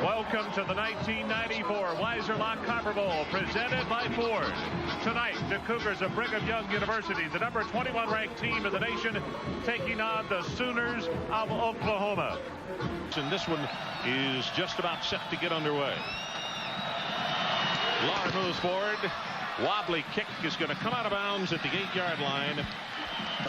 Welcome to the 1994 Weiser Lock Copper Bowl, presented by Ford. Tonight, the Cougars of Brigham Young University, the number 21 ranked team in the nation, taking on the Sooners of Oklahoma. And this one is just about set to get underway. Lahr moves forward. Wobbly kick is going to come out of bounds at the 8-yard line.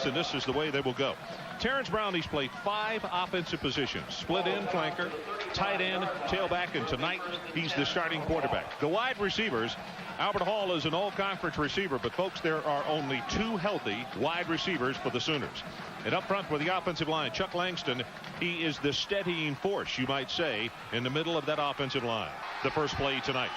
And this is the way they will go. Terrence Brownlee's played 5 offensive positions: split end, flanker, tight end, tailback, and tonight he's the starting quarterback. The wide receivers, Albert Hall is an all-conference receiver, but folks, there are only 2 healthy wide receivers for the Sooners. And up front with the offensive line, Chuck Langston, he is the steadying force, you might say, in the middle of that offensive line. The first play tonight.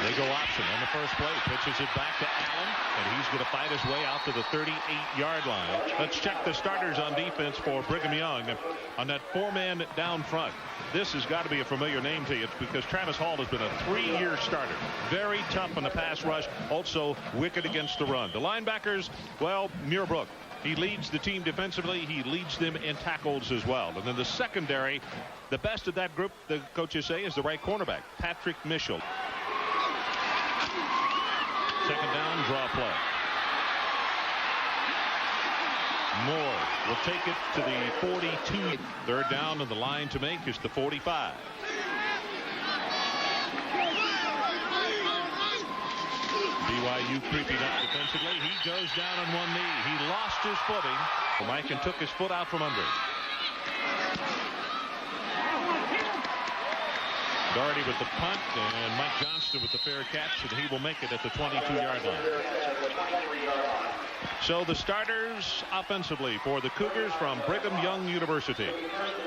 They go option on the first play, pitches it back to Allen, and he's going to fight his way out to the 38-yard line. Let's check the starters on defense for Brigham Young on that 4-man down front. This has got to be a familiar name to you because Travis Hall has been a 3-year starter. Very tough on the pass rush, also wicked against the run. The linebackers, well, Muirbrook. He leads the team defensively. He leads them in tackles as well. And then the secondary, the best of that group, the coaches say, is the right cornerback, Patrick Mitchell. Second down, draw play. Moore will take it to the 42. Third down, and the line to make is the 45. BYU creeping up defensively. He goes down on one knee. He lost his footing. Mike and took his foot out from under. Doherty with the punt, and Mike Johnston with the fair catch, and he will make it at the 22-yard line. So the starters offensively for the Cougars from Brigham Young University.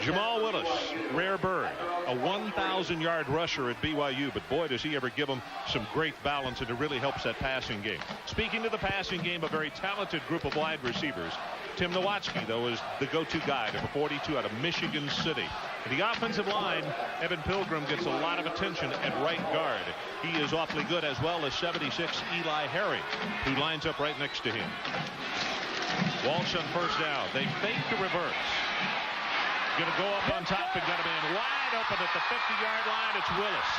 Jamal Willis, rare bird, a 1,000-yard rusher at BYU, but boy, does he ever give them some great balance, and it really helps that passing game. Speaking of the passing game, a very talented group of wide receivers. Tim Nowatzki, though, is the go-to guy, number 42 out of Michigan City. And the offensive line, Evan Pilgrim gets a lot of attention at right guard. He is awfully good, as well as 76 Eli Harry, who lines up right next to him. Walsh on first down. They fake the reverse. Going to go up on top and got a man wide open at the 50-yard line. It's Willis.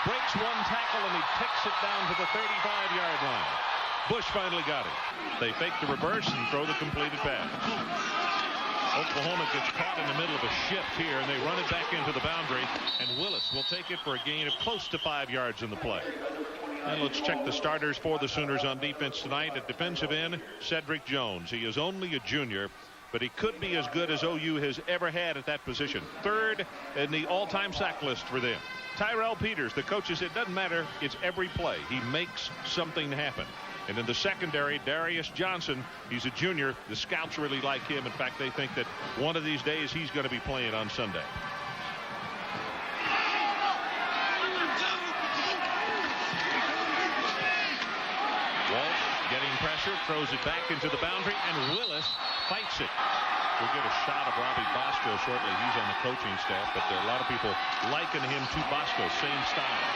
Breaks one tackle and he takes it down to the 35-yard line. Bush finally got it. They fake the reverse and throw the completed pass. Oklahoma gets caught in the middle of a shift here, and they run it back into the boundary, and Willis will take it for a gain of close to 5 yards in the play. And let's check the starters for the Sooners on defense tonight. At defensive end, Cedric Jones. He is only a junior, but he could be as good as OU has ever had at that position. Third in the all-time sack list for them. Tyrell Peters, the coach said, it doesn't matter, it's every play. He makes something happen. And in the secondary, Darius Johnson, he's a junior. The scouts really like him. In fact, they think that one of these days he's going to be playing on Sunday. Walsh getting pressure, throws it back into the boundary, and Willis fights it. We'll get a shot of Robbie Bosco shortly. He's on the coaching staff, but there are a lot of people liken him to Bosco, same style.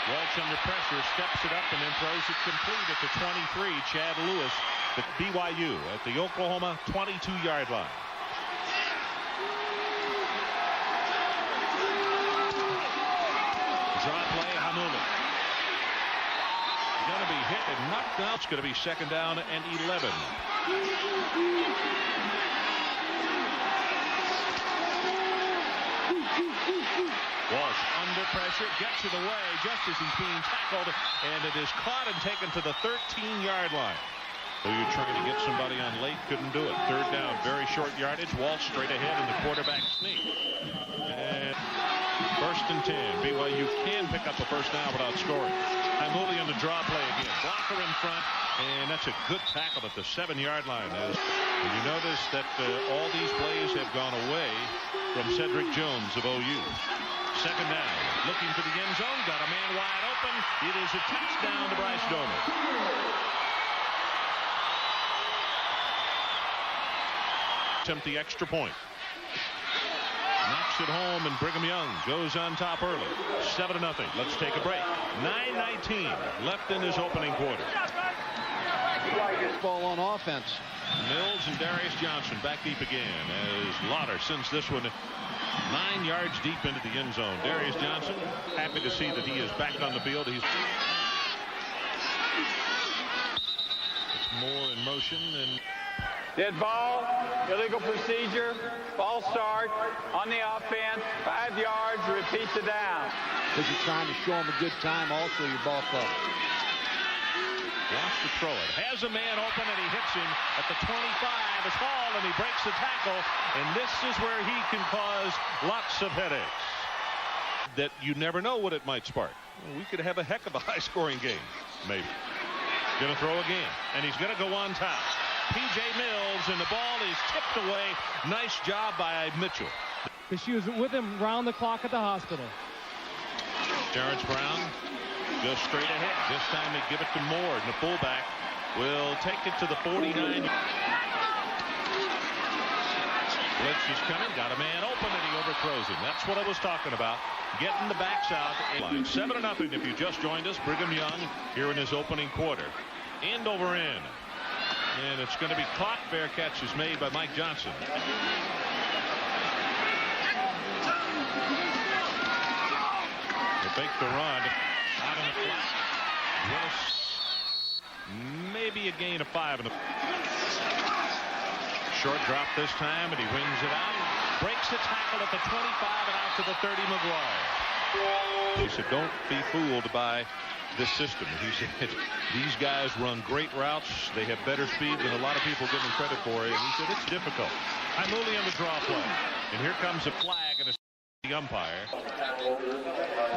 Walsh under pressure, steps it up, and then throws it complete at the 23. Chad Lewis, the BYU at the Oklahoma 22-yard line. Draw play, Hamula. Going to be hit and knocked out. It's going to be second down and 11. Walsh under pressure, gets it away just as he's being tackled, and it is caught and taken to the 13-yard line. So you're trying to get somebody on late, couldn't do it. Third down, very short yardage. Walsh straight ahead in the quarterback sneak. And first and 10. BYU can pick up a first down without scoring. Hamuli on the draw play again. Blocker in front, and that's a good tackle at the 7-yard line. And you notice that all these plays have gone away from Cedric Jones of OU. Second down, looking for the end zone, got a man wide open. It is a touchdown to Bryce Doman. Attempt the extra point. Knocks it home, and Brigham Young goes on top early. 7-0. Let's take a break. 9:19 left in this opening quarter. Ball on offense. Mills and Darius Johnson back deep again as Lauder sends this one 9 yards deep into the end zone. Darius Johnson happy to see that he is back on the field. It's more in motion and dead ball, illegal procedure, false start on the offense, 5 yards, repeat the down. Because you're trying to show him a good time, also your ball club. Wants to throw it. Has a man open and he hits him at the 25. It's hauled and he breaks the tackle. And this is where he can cause lots of headaches. That you never know what it might spark. We could have a heck of a high-scoring game. Maybe. Going to throw again. And he's going to go on top. P.J. Mills and the ball is tipped away. Nice job by Mitchell. She was with him round the clock at the hospital. Terrence Brown goes straight ahead. This time they give it to Moore, and the fullback will take it to the 49. Blitz is coming. Got a man open, and he overthrows him. That's what I was talking about. Getting the backs out. 7-0 if you just joined us. Brigham Young here in his opening quarter. End over end. And it's going to be caught. Fair catch is made by Mike Johnson. They make the run. Out on the flat. Willis, maybe a gain of 5. Short drop this time, and he wings it out. Breaks the tackle at the 25 and out to the 30. McGuire. He said, don't be fooled by this system. He said, these guys run great routes. They have better speed than a lot of people give them credit for. And he said, it's difficult. I'm only on the draw play. And here comes a flag and a the umpire.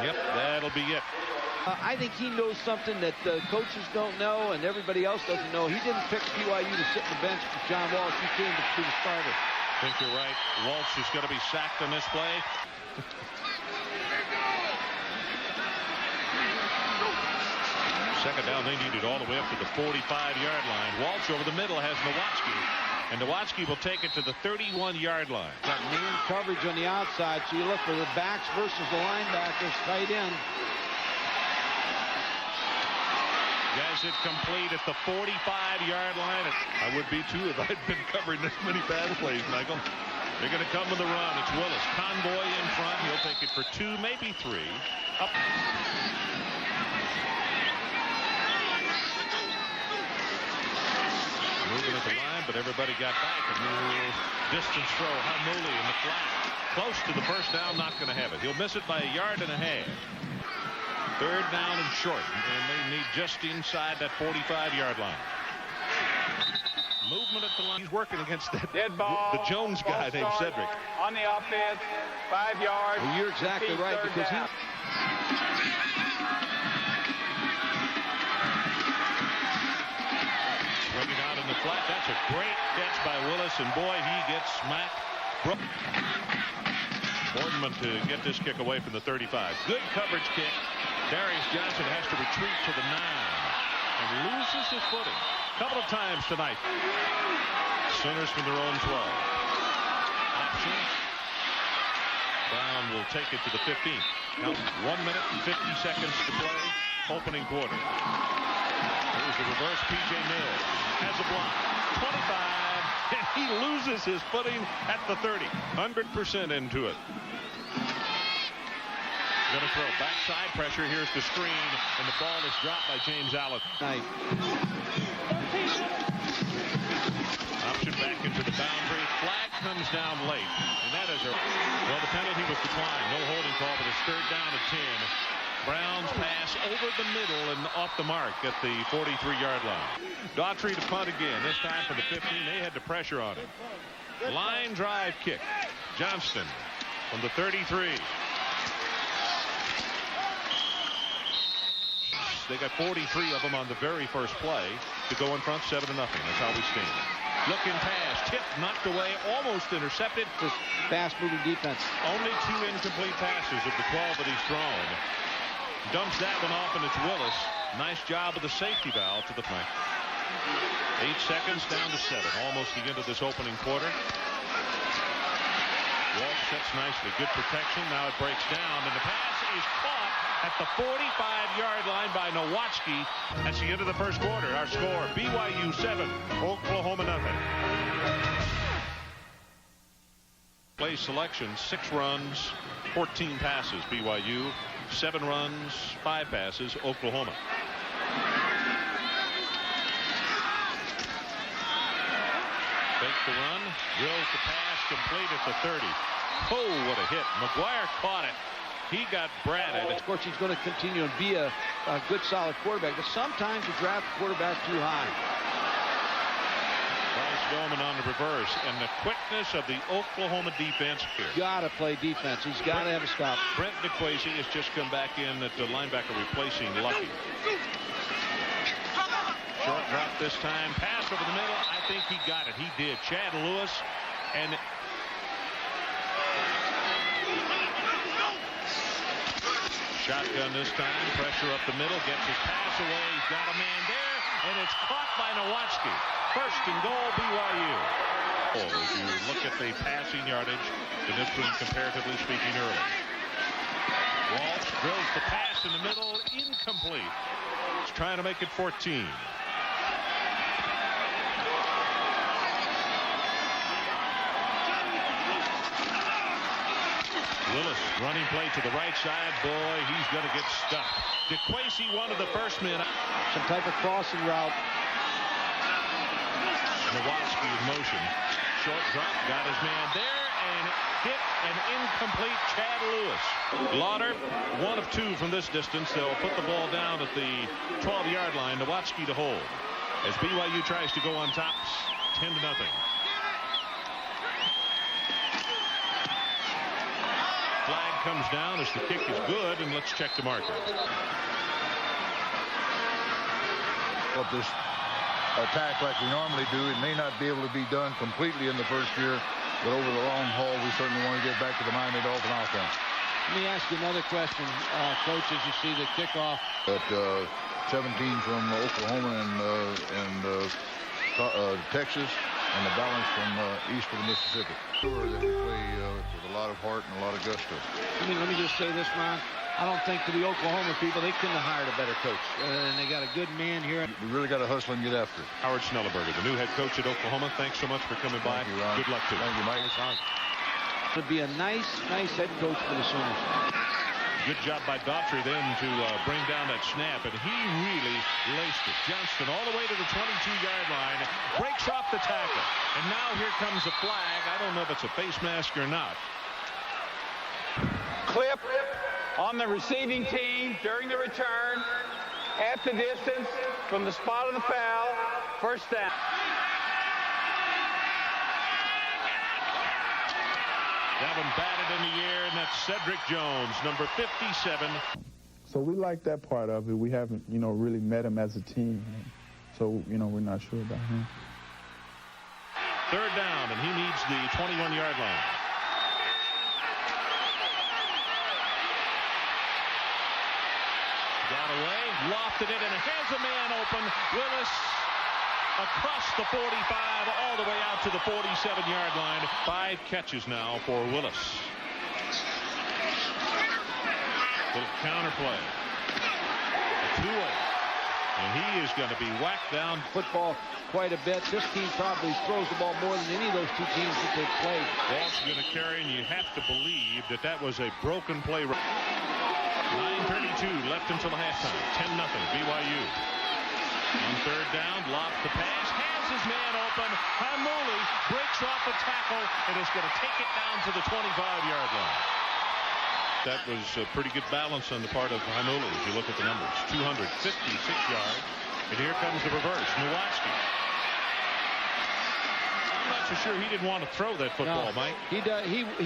Yep, that'll be it. I think he knows something that the coaches don't know and everybody else doesn't know. He didn't pick BYU to sit in the bench for John Walsh. He came to be the starter. I think you're right. Walsh is going to be sacked on this play. Second down, they need it all the way up to the 45-yard line. Walsh over the middle has Nowatzki. And Nowatzki will take it to the 31-yard line. Got man coverage on the outside, so you look for the backs versus the linebackers tight end. Guys, it's complete at the 45-yard line. I would be too if I'd been covering this many bad plays, Michael. They're going to come with the run. It's Willis. Convoy in front. He'll take it for 2, maybe 3. Up. Moving at the line, but everybody got back. A little distance throw. Harmuli in the flat. Close to the first down. Not going to have it. He'll miss it by 1.5 yards. Third down and short. And they need just inside that 45-yard line. Movement at the line. He's working against that dead ball, the Jones guy named Cedric. On the offense, 5 yards. Well, you're exactly right because he. Swinging out in the flat. That's a great catch by Willis, and boy, he gets smacked. Boardman to get this kick away from the 35. Good coverage kick. Darius Johnson has to retreat to the 9 and loses his footing a couple of times tonight. Centers from their own 12. Option. Brown will take it to the 15. Now 1 minute and 50 seconds to play. Opening quarter. Here's the reverse. P.J. Mills has a block. 25, and he loses his footing at the 30. 100% into it. Going to throw backside pressure. Here's the screen, and the ball is dropped by James Allen. Nice. Option back into the boundary. Flag comes down late, and that is well, the penalty was declined. No holding call, but it's third down and 10. Brown's pass over the middle and off the mark at the 43-yard line. Daughtry to punt again, this time for the 15. They had the pressure on it. Line drive kick. Johnston from the 33. They got 43 of them on the very first play to go in front 7-0. That's how we stand. Looking pass, tipped, knocked away, almost intercepted. Just fast-moving defense. Only 2 incomplete passes of the 12 that he's thrown. Dumps that one off, and it's Willis. Nice job of the safety valve to the flank. 8 seconds down to 7. Almost the end of this opening quarter. Walsh sets nicely. Good protection. Now it breaks down, and the pass is caught at the 45-yard line by Nowatzki. That's the end of the first quarter. Our score, BYU 7, Oklahoma nothing. Play selection, 6 runs, 14 passes, BYU. 7 runs, 5 passes, Oklahoma. Fake the run, drills the pass, complete at the 30. Oh, what a hit. McGuire caught it. He got Bratted. Of course, he's going to continue and be a good, solid quarterback, but sometimes you draft a quarterback too high. Bryce Bowman on the reverse, and the quickness of the Oklahoma defense here. Got to play defense. He's got to have a stop. Brent DeQuasie has just come back in at the linebacker replacing Lucky. Short drop this time. Pass over the middle. I think he got it. He did. Chad Lewis. And shotgun this time. Pressure up the middle. Gets his pass away. He's got a man there. And it's caught by Nowatzki. First and goal, BYU. As you look at the passing yardage, and this was comparatively speaking early. Walsh drills the pass in the middle. Incomplete. He's trying to make it 14. Willis running play to the right side. Boy, he's going to get stuffed. DeQuasie, one of the first men. Some type of crossing route. Nowatzki in motion. Short drop. Got his man there and hit an incomplete Chad Lewis. Lauder, 1 of 2 from this distance. They'll put the ball down at the 12-yard line. Nowatzki to hold. As BYU tries to go on top, 10-0. Flag comes down as the kick is good, and let's check the marker. What this attack like we normally do, it may not be able to be done completely in the first year, but over the long haul, we certainly want to get back to the Miami Dolphin offense. Let me ask you another question, Coach, as you see the kickoff. At 17 from Oklahoma and Texas, and the balance from east of the Mississippi. Sure that we play with a lot of heart and a lot of gusto. Let me just say this, Ron. I don't think for the Oklahoma people, they couldn't have hired a better coach. And they got a good man here. We really got to hustle and get after it. Howard Schnellenberger, the new head coach at Oklahoma. Thanks so much for coming by. Thank you, Ron. Good luck to you. Thank you, Mike. It'll be a nice head coach for the Sooners. Good job by Daughtry then to bring down that snap, and he really laced it. Johnston all the way to the 22-yard line, breaks off the tackle, and now here comes a flag. I don't know if it's a face mask or not. Clip on the receiving team during the return at the distance from the spot of the foul. First down. That one batted in the air, and that's Cedric Jones, number 57. So we like that part of it. We haven't, really met him as a team. So, we're not sure about him. Third down, and he needs the 21-yard line. Got away, lofted it, and it has a man open. Willis across the 45, all the way out to the 47-yard line. 5 catches now for Willis. Little counter play. A 2-way. And he is going to be whacked down. Football quite a bit. This team probably throws the ball more than any of those 2 teams that they've played. Ball's going to carry, and you have to believe that was a broken play. 9:32 left until halftime. 10-0 BYU. On third down, lobs the pass, has his man open. Hamuli breaks off a tackle and is going to take it down to the 25-yard line. That was a pretty good balance on the part of Hamuli if you look at the numbers. 256 yards. And here comes the reverse. Nowatzki. I'm not so sure he didn't want to throw that football, Mike. He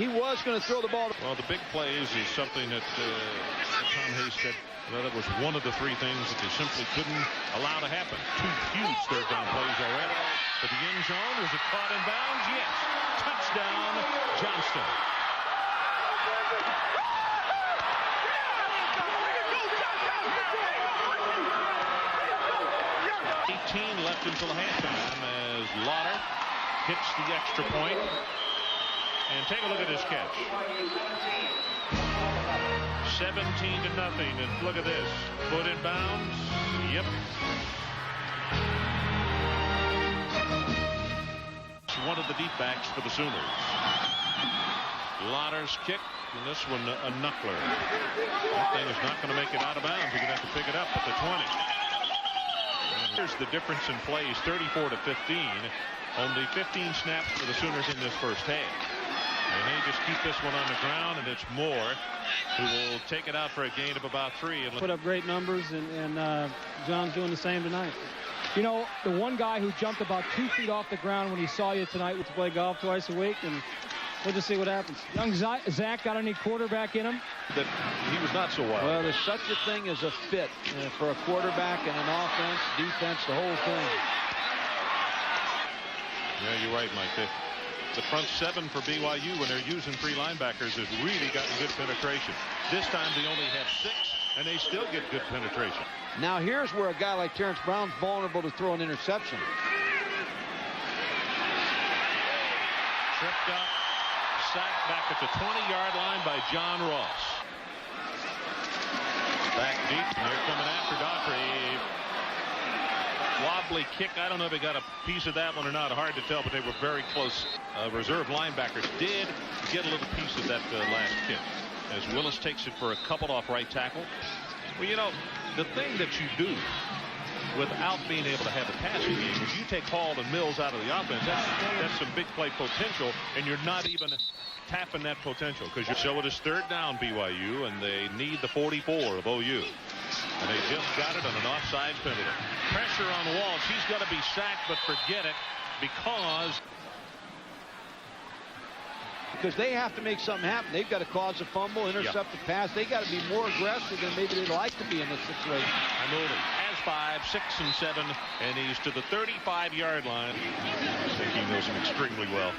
was going to throw the ball. Well, the big plays is something that Tom Hayes said. Well, that was one of the 3 things that they simply couldn't allow to happen. 2 huge third down plays already. But the end zone, was it caught in bounds? Yes. Touchdown, Johnston. Left until halftime as Lauder hits the extra point. And take a look at this catch. 17-0. And look at this. Foot in bounds. Yep. One of the deep backs for the Sooners. Lauder's kick. And this one a knuckler. That thing is not going to make it out of bounds. You're going to have to pick it up at the 20. And here's the difference in plays. 34-15. Only 15 snaps for the Sooners in this first half. And they just keep this one on the ground, and it's Moore who will take it out for a gain of about 3. And put up great numbers, and John's doing the same tonight. You know, the one guy who jumped about 2 feet off the ground when he saw you tonight was to play golf twice a week, and we'll just see what happens. Young Zach got any quarterback in him? That he was not so wild. Well, there's such a thing as a fit for a quarterback and an offense, defense, the whole thing. Yeah, you're right, Mike. The front seven for BYU when they're using 3 linebackers has really gotten good penetration. This time they only have 6, and they still get good penetration. Now here's where a guy like Terrence Brown's vulnerable to throw an interception. Tripped up, sacked back at the 20-yard line by John Ross. Back deep, and they're coming after Daughtry. Wobbly kick. I don't know if he got a piece of that one or not. Hard to tell, but they were very close. Reserve linebackers did get a little piece of that last kick. As Willis takes it for a couple off right tackle. Well, you know, the thing that you do without being able to have a passing game is you take Hall and Mills out of the offense. That's some big play potential, and you're not even tapping that potential because you show it is 3rd down BYU, and they need the 44 of OU. And they just got it on an offside penalty. Pressure on Walsh. He's going to be sacked, but forget it because they have to make something happen. They've got to cause a fumble, intercept the pass. They got to be more aggressive than maybe they'd like to be in this situation. Hammoudi has 5, 6, and 7, and he's to the 35-yard line. I think he knows him extremely well.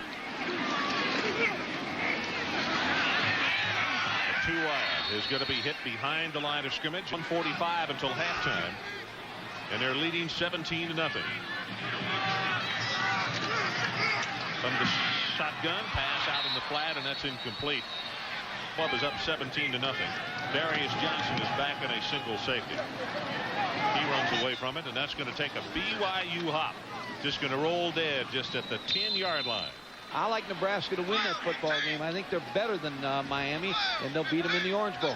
A 2-wide is going to be hit behind the line of scrimmage. 1:45 until halftime, and they're leading 17-0. From the shotgun, pass out in the flat, and that's incomplete. Club is up 17-0. Darius Johnson is back in a single safety. He runs away from it, and that's going to take a BYU hop. Just going to roll dead just at the 10-yard line. I like Nebraska to win that football game. I think they're better than Miami, and they'll beat them in the Orange Bowl.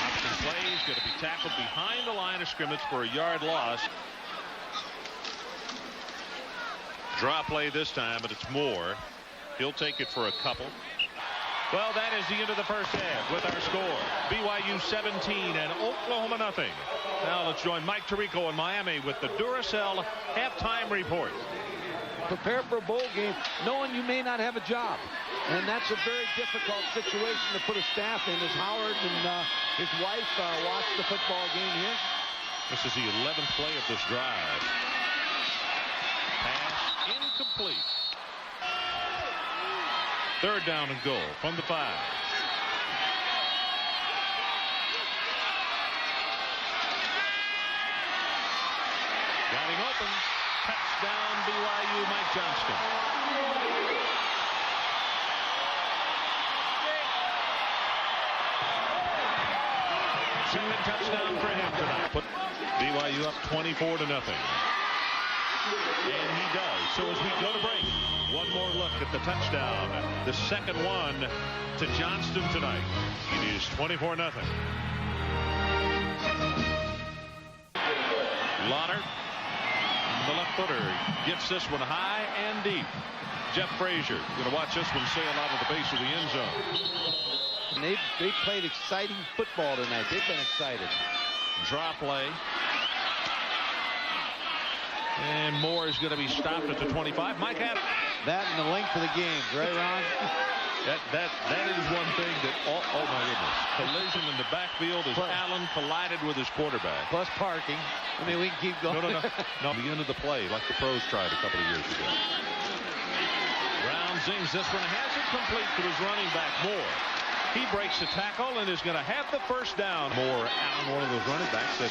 Option play is going to be tackled behind the line of scrimmage for a yard loss. Draw play this time, but it's Moore. He'll take it for a couple. Well, that is the end of the first half with our score. BYU 17 and Oklahoma nothing. Now let's join Mike Tirico in Miami with the Duracell halftime report. Prepare for a bowl game knowing you may not have a job. And that's a very difficult situation to put a staff in as Howard and his wife watch the football game here. This is the 11th play of this drive. Pass incomplete. 3rd down and goal from the 5. Got him open. Touchdown BYU, Mike Johnston. Second touchdown for him tonight. Put BYU up 24-0. And he does. So as we go to break, one more look at the touchdown. The second one to Johnston tonight. It is 24-0. Lauder, the left footer, gets this one high and deep. Jeff Frazier going to watch this one sail out of the base of the end zone. And they played exciting football tonight. They've been excited. Draw play. And Moore is going to be stopped at the 25. Mike Adams. That and the length of the game, right, Ron? That is one thing that, oh my goodness. Collision in the backfield as Allen collided with his quarterback. Plus parking. I mean, we can keep going. No. The end of the play, like the pros tried a couple of years ago. Brown zings this one. Has it complete to his running back, Moore. He breaks the tackle and is going to have the first down. Moore, Allen, one of those running backs that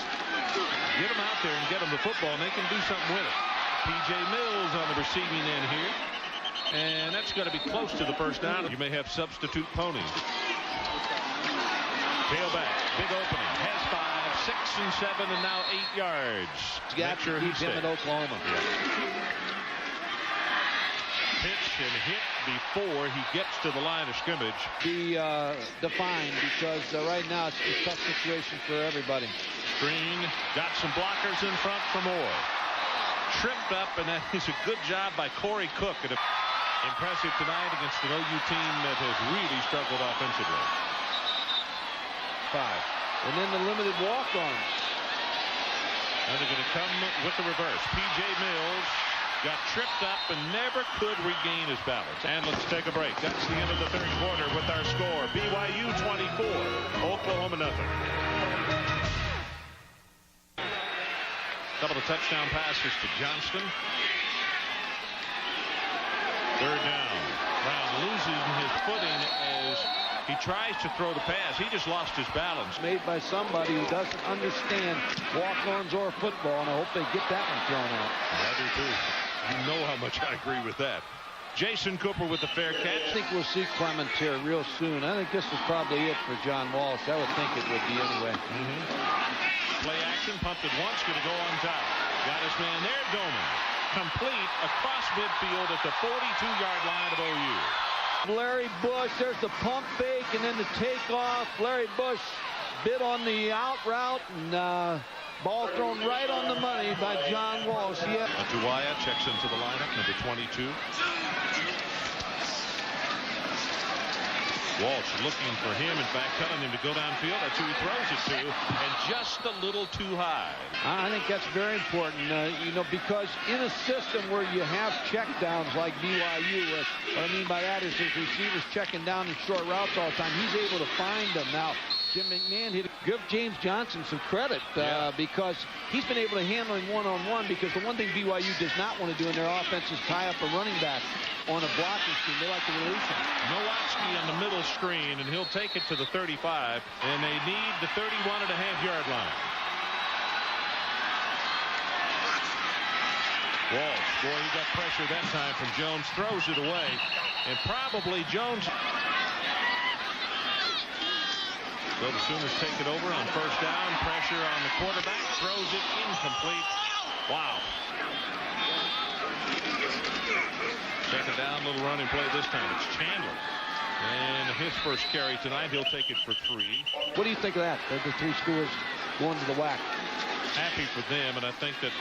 get them out there and get them the football, and they can do something with it. P.J. Mills on the receiving end here. And that's going to be close to the first down. You may have substitute ponies. Tailback, big opening, has 5, 6, and 7, and now 8 yards. Make sure he's him in Oklahoma. Yeah. Pitch and hit before he gets to the line of scrimmage. Be defined, because right now it's a tough situation for everybody. Green got some blockers in front for Moore. Tripped up, and that is a good job by Corey Cook. And impressive tonight against an OU team that has really struggled offensively. 5. And then the limited walk-ons. And they're going to come with the reverse. P.J. Mills got tripped up and never could regain his balance. And let's take a break. That's the end of the third quarter with our score. BYU 24, Oklahoma nothing. Couple of touchdown passes to Johnston. Third down. Brown losing his footing as he tries to throw the pass. He just lost his balance. Made by somebody who doesn't understand walk-ons or football, and I hope they get that one thrown out. I do too. You know how much I agree with that. Jason Cooper with the fair catch. I think we'll see Clements here real soon. I think this is probably it for John Walsh. I would think it would be anyway. Play action, pumped it once, going to go on top. Got his man there, Doman. Complete across midfield at the 42-yard line of OU. Larry Bush, there's the pump fake and then the takeoff. Larry Bush bit on the out route, and ball thrown right on the money by John Walsh. Yeah. Tuwaya checks into the lineup, number 22. Walsh looking for him, in fact, telling him to go downfield. That's who he throws it to, and just a little too high. I think that's very important, you know, because in a system where you have check downs like BYU, what I mean by that is his receivers checking down in short routes all the time. He's able to find them. Now, Jim McMahon, give James Johnson some credit because he's been able to handle him one-on-one, because the one thing BYU does not want to do in their offense is tie up a running back on a blocking scheme. They like to release him. Nowatzki on the middle screen, and he'll take it to the 35, and they need the 31.5-yard line. Walsh, boy, he got pressure that time from Jones, throws it away, and probably Jones. So the Sooners take it over on first down. Pressure on the quarterback. Throws it incomplete. Wow. Second down, little running play this time. It's Chandler. And his first carry tonight, he'll take it for 3. What do you think of that? The 3 scores going to the whack. Happy for them, and I think that,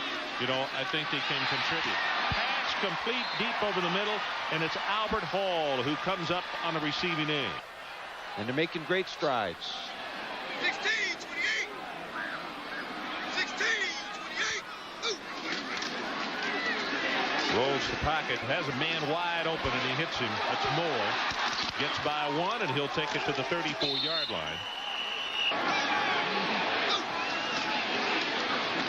you know, I think they can contribute. Pass complete deep over the middle, and it's Albert Hall who comes up on the receiving end. And they're making great strides. 16, 28. 16, 28. Rolls the pocket, has a man wide open, and he hits him. That's Moore. Gets by 1, and he'll take it to the 34-yard line.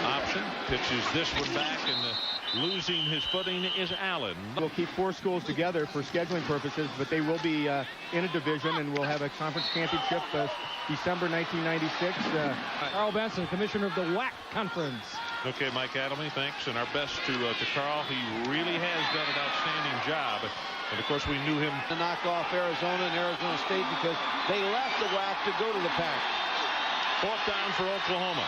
Option, pitches this one back, and losing his footing is Allen. We'll keep 4 schools together for scheduling purposes, but they will be in a division, and we'll have a conference championship December 1996. Carl Benson, commissioner of the WAC conference. Okay, Mike Adamy, thanks, and our best to Carl. He really has done an outstanding job, and of course we knew him to knock off Arizona and Arizona State because they left the WAC to go to the Pac. 4th down for Oklahoma.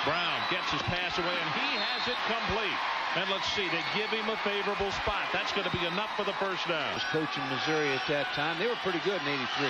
Brown gets his pass away, and he has it complete. And let's see, they give him a favorable spot. That's going to be enough for the first down. Was coaching Missouri at that time. They were pretty good in '83.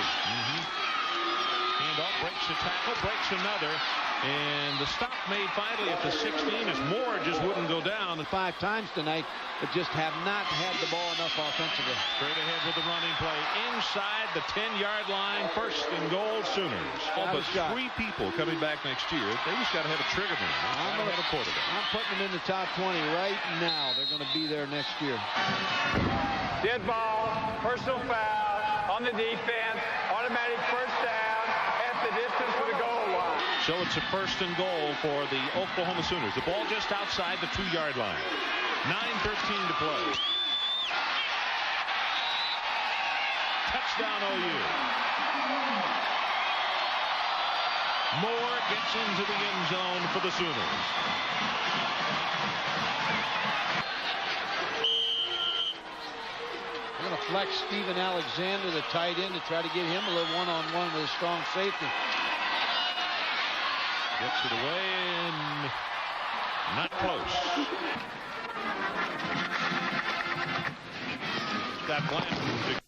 Handoff, breaks the tackle, breaks another. And the stop made finally at the 16 as Moore just wouldn't go down. 5 times tonight, but just have not had the ball enough offensively. Straight ahead with the running play inside the 10-yard line. 1st and goal, Sooners. All but 3 people coming back next year. They just got to have a trigger man. I'm going to have a quarterback. I'm putting them in the top 20 right now. They're going to be there next year. Dead ball, personal foul on the defense, automatic first down at the distance for the goal line. So it's a 1st and goal for the Oklahoma Sooners. The ball just outside the 2-yard line. 9:13 to play. Touchdown OU. Moore gets into the end zone for the Sooners. flex Steven Alexander, the tight end, to try to get him a little one-on-one with a strong safety. Gets it away and not close. That Blanton